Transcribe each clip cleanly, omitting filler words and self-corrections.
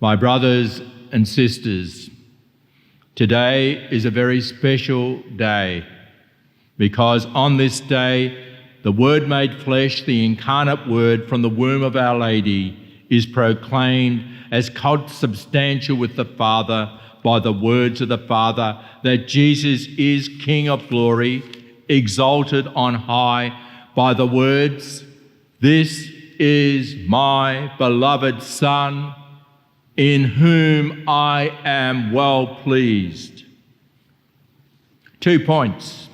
My brothers and sisters, today is a very special day because on this day, the Word made flesh, the incarnate Word from the womb of Our Lady, is proclaimed as consubstantial with the Father by the words of the Father, that Jesus is King of glory, exalted on high by the words, "This is my beloved Son, in whom I am well pleased." 2 points.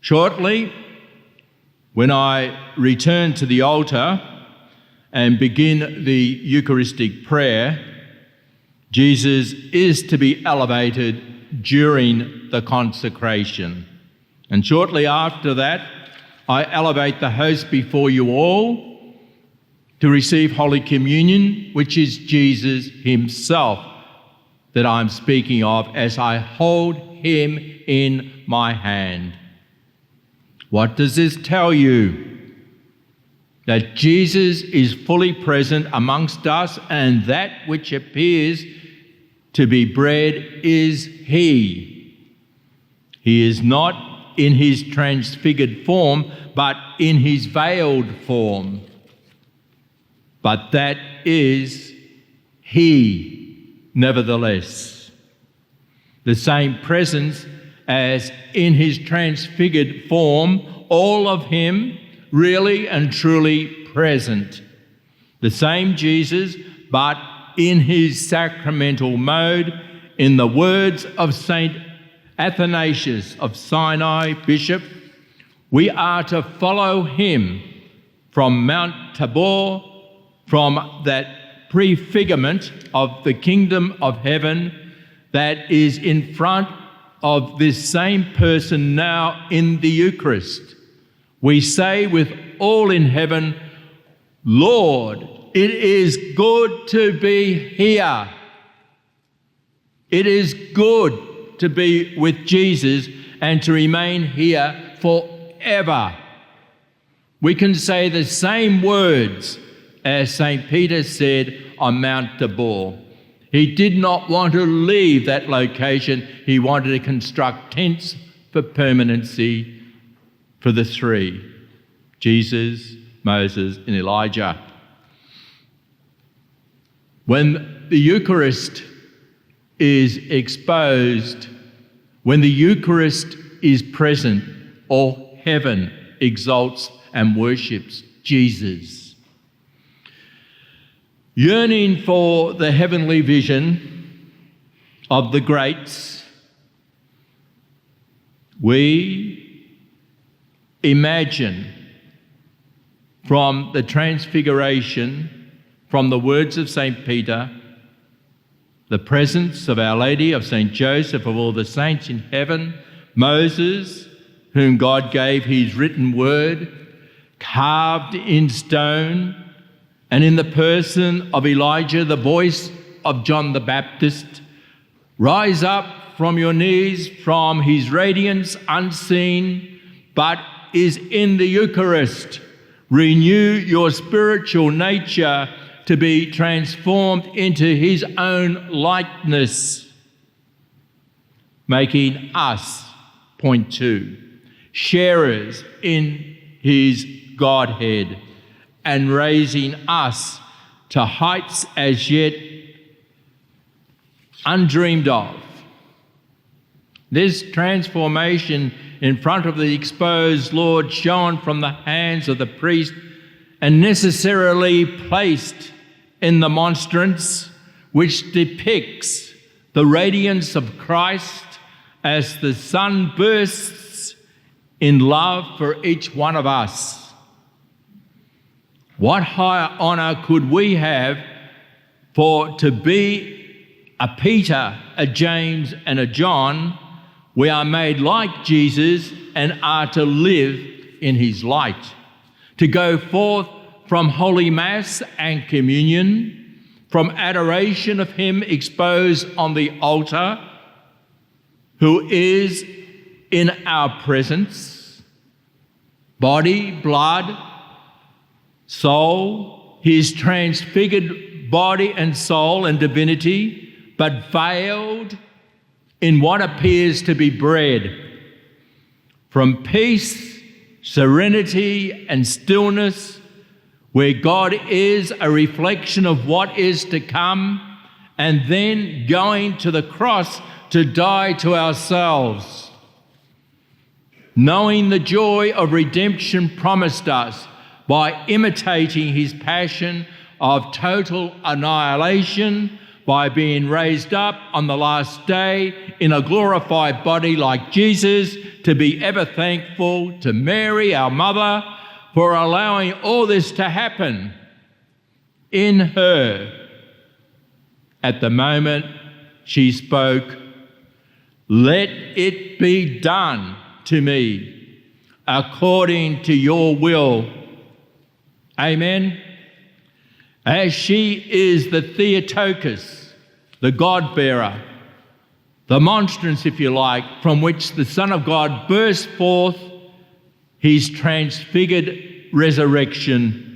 Shortly, when I return to the altar and begin the Eucharistic prayer, Jesus is to be elevated during the consecration. And shortly after that, I elevate the host before you all to receive Holy Communion, which is Jesus himself that I'm speaking of as I hold him in my hand. What does this tell you? That Jesus is fully present amongst us, and that which appears to be bread is he. He is not in his transfigured form, but in his veiled form. But that is he, nevertheless. The same presence as in his transfigured form, all of him really and truly present. The same Jesus, but in his sacramental mode, in the words of Saint Athanasius of Sinai, Bishop, we are to follow him from Mount Tabor, from that prefigurement of the kingdom of heaven that is in front of this same person now in the Eucharist. We say with all in heaven, "Lord, it is good to be here." It is good to be with Jesus and to remain here forever. We can say the same words as St. Peter said on Mount Tabor. He did not want to leave that location. He wanted to construct tents for permanency for the three, Jesus, Moses, and Elijah. When the Eucharist is exposed, when the Eucharist is present, all heaven exalts and worships Jesus. Yearning for the heavenly vision of the greats, we imagine from the Transfiguration, from the words of St. Peter, the presence of Our Lady, of St. Joseph, of all the saints in heaven, Moses, whom God gave his written word, carved in stone, and in the person of Elijah, the voice of John the Baptist, rise up from your knees, from his radiance unseen, but is in the Eucharist. Renew your spiritual nature to be transformed into his own likeness, making us, point 2, sharers in his Godhead, and raising us to heights as yet undreamed of. This transformation in front of the exposed Lord, shown from the hands of the priest and necessarily placed in the monstrance, which depicts the radiance of Christ as the sun bursts in love for each one of us. What higher honour could we have for to be a Peter, a James and a John? We are made like Jesus and are to live in his light, to go forth from Holy Mass and Communion, from adoration of him exposed on the altar, who is in our presence, body, blood, soul, his transfigured body and soul and divinity, but veiled in what appears to be bread. From peace, serenity, and stillness, where God is a reflection of what is to come, and then going to the cross to die to ourselves. Knowing the joy of redemption promised us by imitating his passion of total annihilation, by being raised up on the last day in a glorified body like Jesus, to be ever thankful to Mary, our mother, for allowing all this to happen in her. At the moment she spoke, "Let it be done to me according to your will." Amen. As she is the Theotokos, the God-bearer, the monstrance, if you like, from which the Son of God burst forth his transfigured resurrection